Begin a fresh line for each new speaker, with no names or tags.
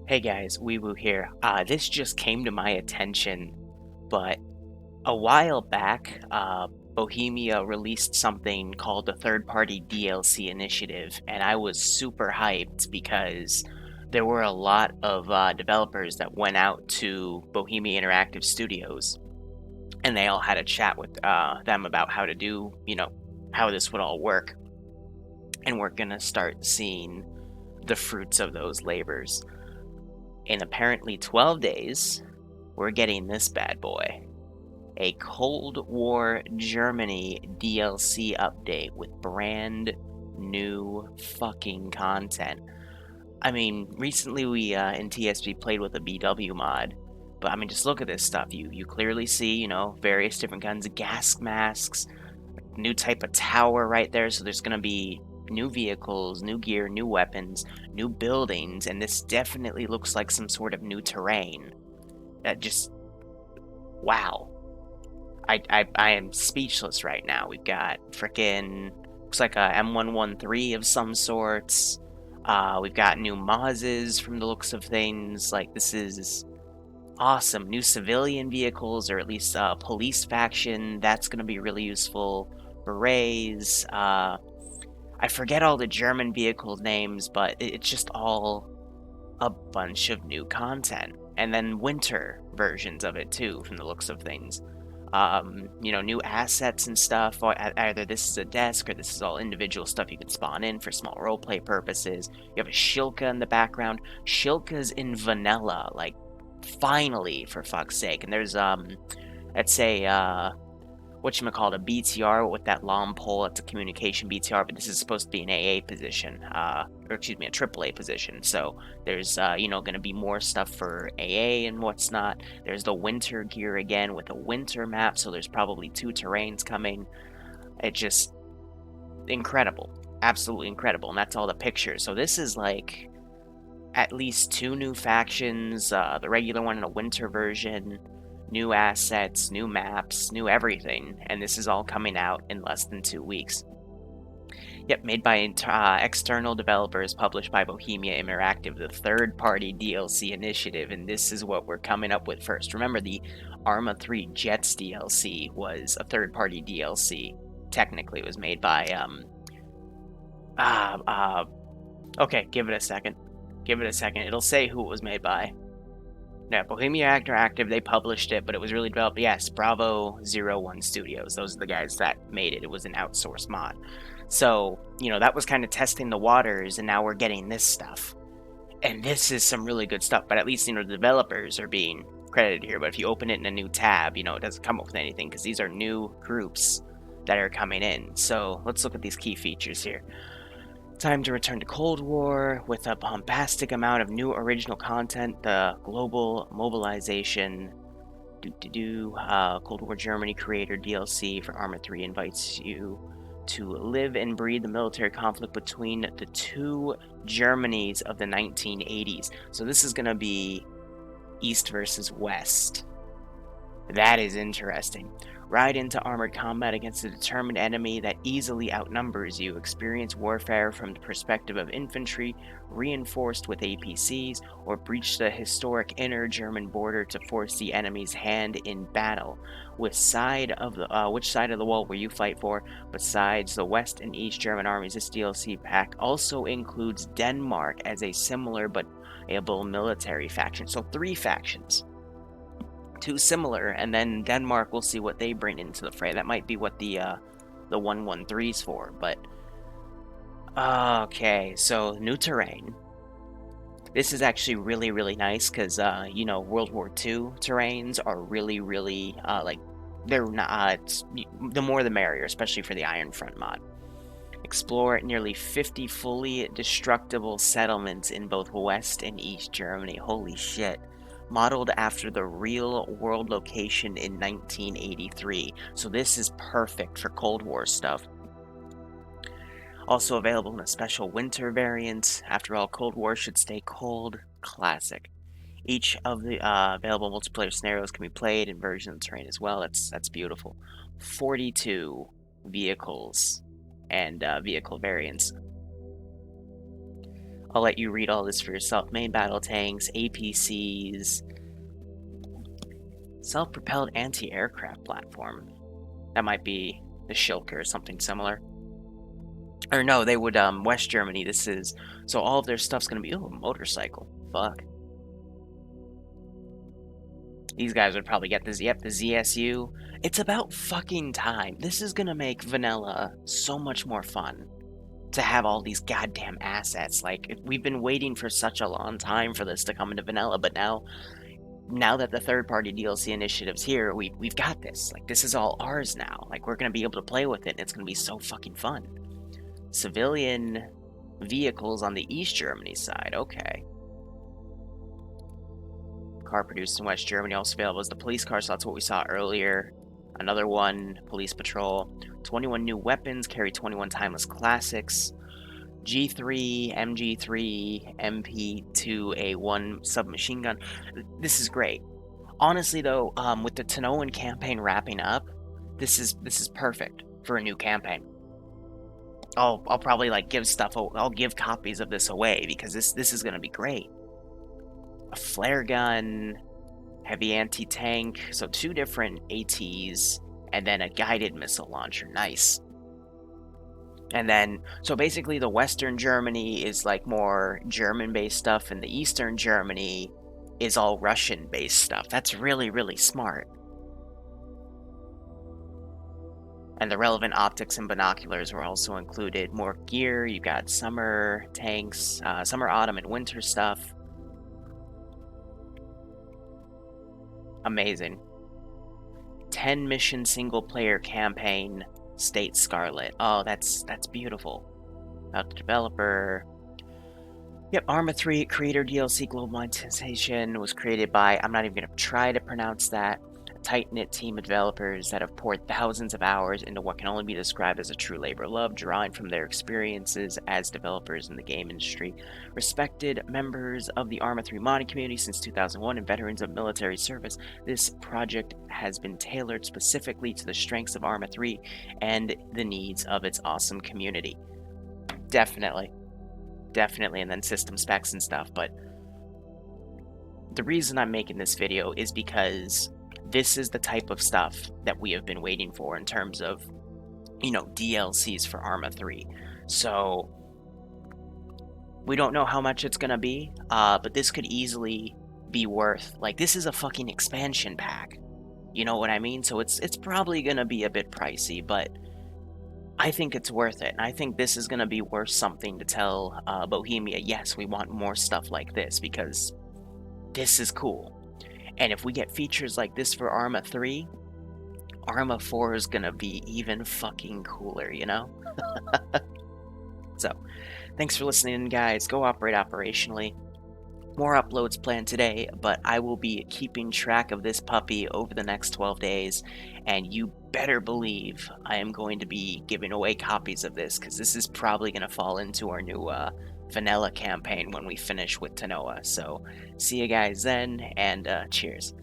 Hey guys, Wee Woo here. This just came to my attention, but a while back, Bohemia released something called the Third Party DLC Initiative, and I was super hyped because there were a lot of developers that went out to Bohemia Interactive Studios, and they all had a chat with them about how to do, how this would all work. And we're gonna start seeing the fruits of those labors. In apparently 12 days, we're getting this bad boy. A Cold War Germany DLC update with brand new fucking content. I mean, recently we in TSP played with a BW mod, but I mean, just look at this stuff. You clearly see, various different kinds of gas masks, new type of tower right there. So there's gonna be new vehicles, new gear, new weapons, new buildings, and this definitely looks like some sort of new terrain. That just wow. I am speechless right now. We've got frickin' looks like a M113 of some sorts. We've got new Mazes from the looks of things. Like this is awesome. New civilian vehicles, or at least police faction. That's gonna be really useful. Berets. I forget all the German vehicle names, but it's just all a bunch of new content. And then winter versions of it too, from the looks of things. New assets and stuff. Either this is a desk or this is all individual stuff you can spawn in for small roleplay purposes. You have a Shilka in the background. Shilka's in vanilla, like finally, for fuck's sake. And there's let's say whatchamacallit, a BTR with that long pole. It's a communication BTR, but this is supposed to be an AA position, or excuse me, a AAA position. So there's, going to be more stuff for AA and what's not. There's the winter gear again with a winter map, so there's probably 2 terrains coming. It just incredible, absolutely incredible, and that's all the pictures. So this is like at least 2 new factions, the regular one and a winter version. New assets, new maps, new everything, and this is all coming out in less than 2 weeks. Yep, made by external developers, published by Bohemia Interactive, the third-party DLC initiative, and this is what we're coming up with first. Remember, the Arma 3 Jets DLC was a third-party DLC. Technically, it was made by, okay, give it a second. Give it a second. It'll say who it was made by. Yeah, Bohemia Interactive, they published it, but it was really developed. Yes, Bravo01 Studios. Those are the guys that made it. It was an outsourced mod. So, that was kind of testing the waters, and now we're getting this stuff. And this is some really good stuff, but at least, the developers are being credited here. But if you open it in a new tab, it doesn't come up with anything because these are new groups that are coming in. So let's look at these key features here. Time to return to Cold War with a bombastic amount of new original content. The global mobilization. Cold War Germany creator DLC for Arma 3 invites you to live and breathe the military conflict between the 2 Germanys of the 1980s. So this is going to be East versus West. That is interesting. Ride into armored combat against a determined enemy that easily outnumbers you. Experience warfare from the perspective of infantry, reinforced with APCs, or breach the historic inner German border to force the enemy's hand in battle. Which side of the wall will you fight for? Besides the West and East German armies, this DLC pack also includes Denmark as a similar but able military faction. So 3 factions. 2 similar, and then Denmark, we'll see what they bring into the fray. That might be what the 113's for, but okay, so new terrain. This is actually really, really nice because World War II terrains are really, really like they're not. The more the merrier, especially for the Iron Front mod. Explore nearly 50 fully destructible settlements in both West and East Germany. Holy shit. Modeled after the real world location in 1983. So this is perfect for Cold War stuff. Also available in a special winter variant. After all, Cold War should stay cold. Classic. Each of the available multiplayer scenarios can be played in versions of the terrain as well. That's beautiful. 42 vehicles and vehicle variants. I'll let you read all this for yourself. Main battle tanks, APCs, self-propelled anti-aircraft platform. That might be the Schilke or something similar. Or no, they would, West Germany, this is... So all of their stuff's gonna be... Ooh, a motorcycle. Fuck. These guys would probably get this. Yep, the ZSU. It's about fucking time. This is gonna make Vanilla so much more fun. To have all these goddamn assets. Like, we've been waiting for such a long time for this to come into Vanilla, but now that the third-party DLC initiative's here, we've got this. Like, this is all ours now. Like, we're gonna be able to play with it, and it's gonna be so fucking fun. Civilian vehicles on the East Germany side. Okay. Car produced in West Germany, also available as the police car, so that's what we saw earlier. Another one, police patrol. 21 new weapons, carry 21 timeless classics. G3, MG3, MP2A1 submachine gun. This is great. Honestly, though, with the Tanoan campaign wrapping up, this is perfect for a new campaign. I'll probably like give stuff. I'll give copies of this away because this is gonna be great. A flare gun, heavy anti-tank, so 2 different ATs, and then a guided missile launcher. Nice. And then, so basically the Western Germany is like more German-based stuff, and the Eastern Germany is all Russian-based stuff. That's really, really smart. And the relevant optics and binoculars were also included. More gear, you got summer tanks, summer, autumn, and winter stuff. Amazing. 10 mission single-player campaign, State Scarlet. Oh, that's beautiful. About the developer. Yep, Arma 3 creator DLC global monetization was created by, I'm not even going to try to pronounce that, a tight-knit team of developers that have poured thousands of hours into what can only be described as a true labor of love, drawing from their experiences as developers in the game industry. Respected members of the Arma 3 modding community since 2001 and veterans of military service, this project has been tailored specifically to the strengths of Arma 3 and the needs of its awesome community. Definitely, and then system specs and stuff, but the reason I'm making this video is because this is the type of stuff that we have been waiting for in terms of, you know, DLCs for Arma 3. So we don't know how much it's gonna be, but this could easily be worth, like, this is a fucking expansion pack. You know what I mean? So it's probably gonna be a bit pricey, but I think it's worth it. And I think this is gonna be worth something to tell Bohemia, yes, we want more stuff like this, because this is cool. And if we get features like this for Arma 3, Arma 4 is gonna be even fucking cooler, you know? So, thanks for listening, guys. Go operate operationally. More uploads planned today, but I will be keeping track of this puppy over the next 12 days, and you better believe I am going to be giving away copies of this, because this is probably going to fall into our new Vanilla campaign when we finish with Tanoa. So, see you guys then, and cheers.